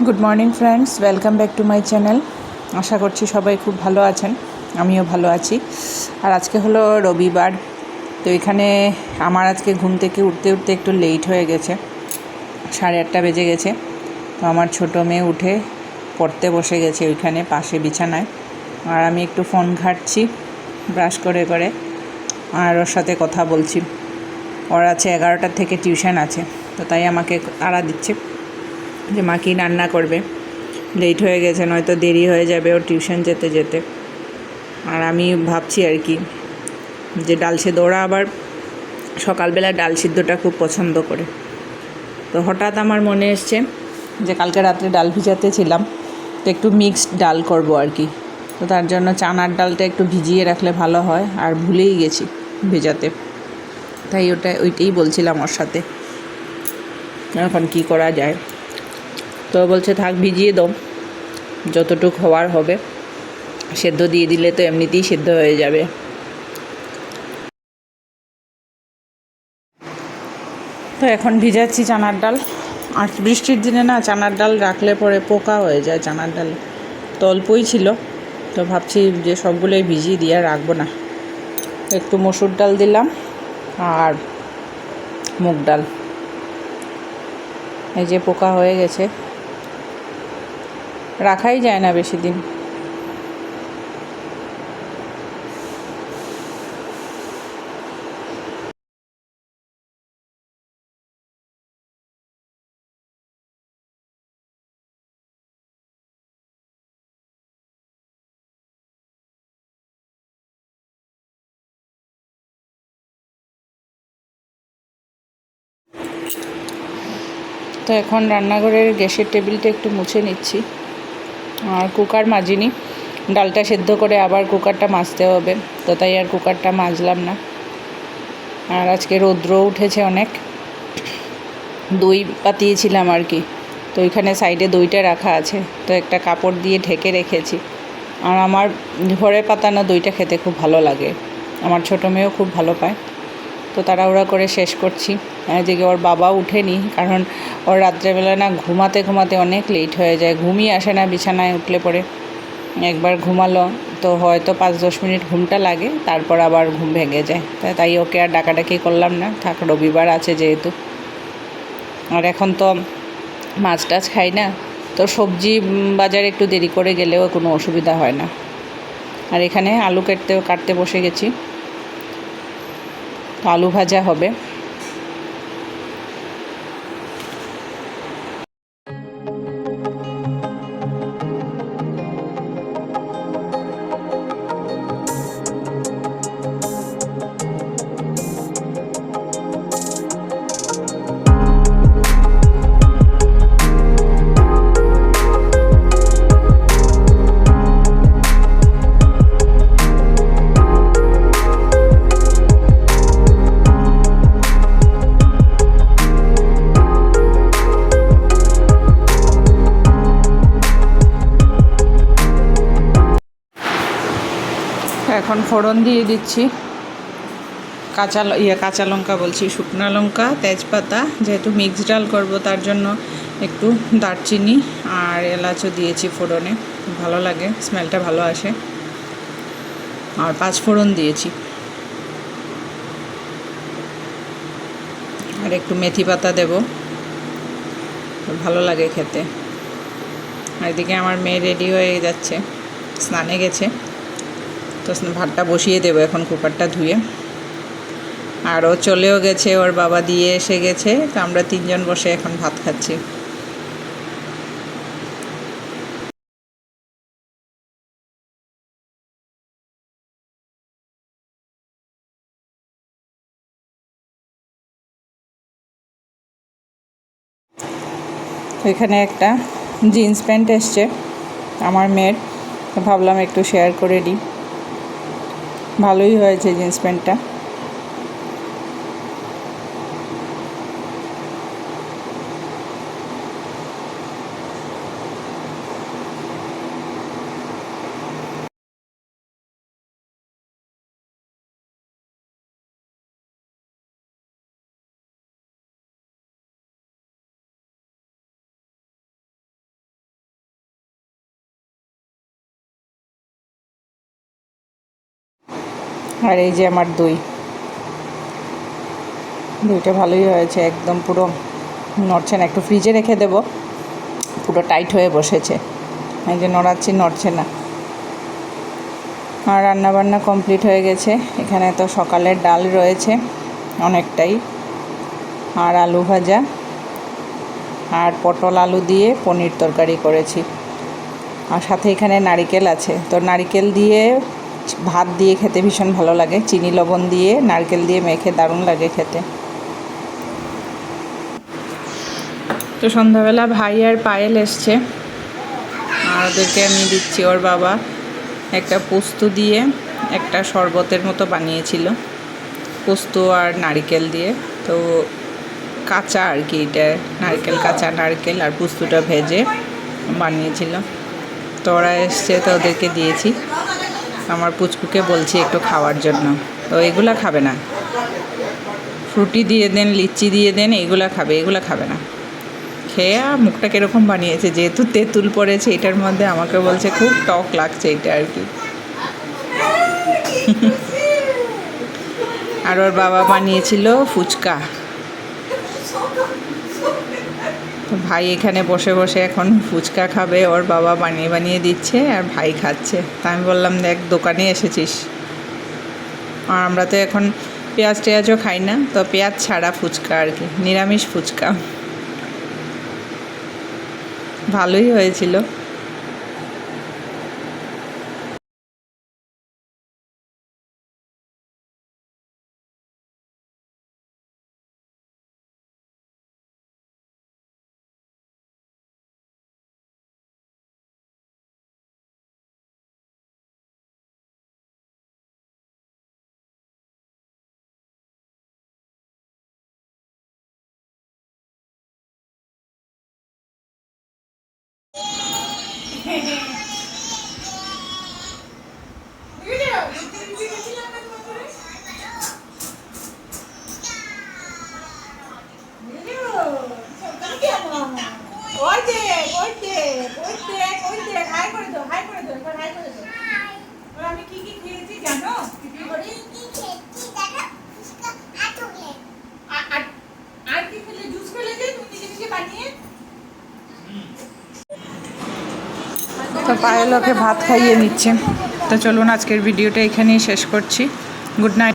Good morning friends, welcome back to my channel. আশা করছি সবাই খুব ভালো আছেন, আমিও ভালো আছি। আর আজকে হলো রবিবার, তো এখানে আমার আজকে ঘুম থেকে উঠতে উঠতে একটু লেট হয়ে গেছে, 8:30 বেজে গেছে। তো আমার ছোটো মেয়ে উঠে পড়তে বসে গেছে ওইখানে পাশে বিছানায়, আর আমি একটু ফোন ঘাঁটছি ব্রাশ করে করে, আর ওর সাথে কথা বলছি। ওর আছে 11টা থেকে টিউশন আছে, তো তাই আমাকে তাড়া দিচ্ছে যে মা কি রান্না করবে, লেট হয়ে গেছে, নয়তো দেরি হয়ে যাবে ওর টিউশন যেতে যেতে। আর আমি ভাবছি আর কি যে ডাল সিদ্ধ, ওরা আবার সকালবেলা ডাল সিদ্ধটা খুব পছন্দ করে। তো হঠাৎ আমার মনে এসছে যে কালকে রাত্রে ডাল ভিজাতে ছিলাম, তো একটু মিক্সড ডাল করব আর কি। তো তার জন্য চানার ডালটা একটু ভিজিয়ে রাখলে ভালো হয়, আর ভুলেই গেছি ভেজাতে, তাই ওইটাই বলছিলাম ওর সাথে এখন কি করা যায়। তো বলছে থাক ভিজিয়ে দাও, যতটুকু হওয়ার হবে, সেদ্ধ দিয়ে দিলে তো এমনিতেই সেদ্ধ হয়ে যাবে। তো এখন ভিজাচ্ছি চানার ডাল। আর বৃষ্টির দিনে না চানার ডাল রাখলে পরে পোকা হয়ে যায় চানার ডাল, তো অল্পই ছিল, তো ভাবছি যে সবগুলোই ভিজিয়ে দিয়ে রাখবো না। একটু মসুর ডাল দিলাম আর মুগ ডাল, এই যে পোকা হয়ে গেছে, রাখাই যায় না বেশি দিন। তো এখন রান্নাঘরের গ্যাসের টেবিলটা একটু মুছে নিচ্ছি, আর কুকার মাজিনি, ডালটা সেদ্ধ করে আবার কুকারটা মাজতে হবে, তো তাই আর কুকারটা মাজলাম না। আর আজকে রৌদ্র উঠেছে অনেক, দই পাতিয়েছিলাম আর কি, তো ওইখানে সাইডে দইটা রাখা আছে, তো একটা কাপড় দিয়ে ঢেকে রেখেছি। আর আমার ঘরে পাতানো দইটা খেতে খুব ভালো লাগে, আমার ছোটো মেয়েও খুব ভালো পায়। তো তাড়াহুড়া করে শেষ করছি। এদিকে ওর বাবাও উঠেনি, কারণ ওর রাত্রেবেলা না ঘুমাতে ঘুমাতে অনেক লেট হয়ে যায়, ঘুমই আসে না বিছানায় উঠলে পরে। একবার ঘুমালো তো হয়তো 5-10 মিনিট ঘুমটা লাগে, তারপর আবার ঘুম ভেঙে যায়। তাই ওকে আর ডাকাডাকি করলাম না, থাক রবিবার আছে যেহেতু। আর এখন তো মাছ টাছ খাই না, তো সবজি বাজারে একটু দেরি করে গেলেও কোনো অসুবিধা হয় না। আর এখানে আলু কাটতে বসে গেছি, তো আলু ভাজা হবে। এখন ফোড়ন দিয়ে দিচ্ছি, কাঁচা লঙ্কা বলছি, শুকনো লঙ্কা, তেজপাতা, যেহেতু মিক্সড ডাল করব তার জন্য একটু দারচিনি আর এলাচও দিয়েছি ফোড়নে, ভালো লাগে, স্মেলটা ভালো আসে। আর 5 ফোড়ন দিয়েছি, আর একটু মেথি পাতা দেব, ভালো লাগে খেতে। আর এদিকে আমার মেয়ে রেডি হয়ে যাচ্ছে, স্নানে গেছে, তো ভাতটা বসিয়ে দেবো এখন কুকারটা ধুয়ে। আর ও চলেও গেছে, ওর বাবা দিয়ে এসে গেছে, তো আমরা 3জন বসে এখন ভাত খাচ্ছি। এখানে একটা জিন্স প্যান্ট এসছে আমার মেয়ের, তো ভাবলাম একটু শেয়ার করে দিই, ভালোই হয়েছে জিন্স প্যান্টটা। আর এই যে আমার দইটা ভালোই হয়েছে, একদম পুরো নড়ছে না। একটু ফ্রিজে রেখে দেব, পুরো টাইট হয়ে বসেছে, এই যে নড়াচ্ছি, নড়ছে না। আর রান্নাবান্না কমপ্লিট হয়ে গেছে। এখানে তো সকালের ডাল রয়েছে অনেকটাই, আর আলু ভাজা আর পটল আলু দিয়ে পনির তরকারি করেছি। আর সাথে এখানে নারিকেল আছে, তো নারিকেল দিয়ে ভাত দিয়ে খেতে ভীষণ ভালো লাগে, চিনি লবণ দিয়ে নারকেল দিয়ে মেখে দারুণ লাগে খেতে। তো সন্ধ্যাবেলা ভাই আর পায়েল এসছে, আর ওদেরকে আমি দিচ্ছি। ওর বাবা একটা পোস্ত দিয়ে একটা শরবতের মতো বানিয়েছিল, পোস্ত আর নারকেল দিয়ে। তো কাঁচা আর কি, এটা নারকেল, কাঁচা নারকেল আর পোস্তটা ভেজে বানিয়েছিল। তো ওরা এসছে, তো ওদেরকে দিয়েছি। আমার পুচকুকে বলছি একটু খাওয়ার জন্য, তো এগুলা খাবে না। ফ্রুটি দিয়ে দেন, লিচি দিয়ে দেন, এগুলা খাবে, এগুলা খাবে না। খেয়ে মুখটা কীরকম বানিয়েছে, যেহেতু তেঁতুল পড়েছে এটার মধ্যে, আমাকে বলছে খুব টক লাগছে এটা আর কি। আর ওর বাবা বানিয়েছিল ফুচকা। তো ভাই এখানে বসে বসে এখন ফুচকা খাবে, ওর বাবা বানিয়ে বানিয়ে দিচ্ছে আর ভাই খাচ্ছে। তা আমি বললাম, দেখ দোকানে এসেছিস। আর আমরা তো এখন পেঁয়াজ টেয়াজও খাই না, তো পেঁয়াজ ছাড়া ফুচকা আর কি, নিরামিষ ফুচকা। ভালোই হয়েছিল। আমি কি কি খেয়েছি জানো? আর কি খেলে? জুস খেলে যে তুমি নিজে নিজে বানিয়ে। তো পায়েল ওকে ভাত খাইয়ে নিচ্ছে। তো চলুন আজকের ভিডিওটা এখানেই শেষ করছি। Good night.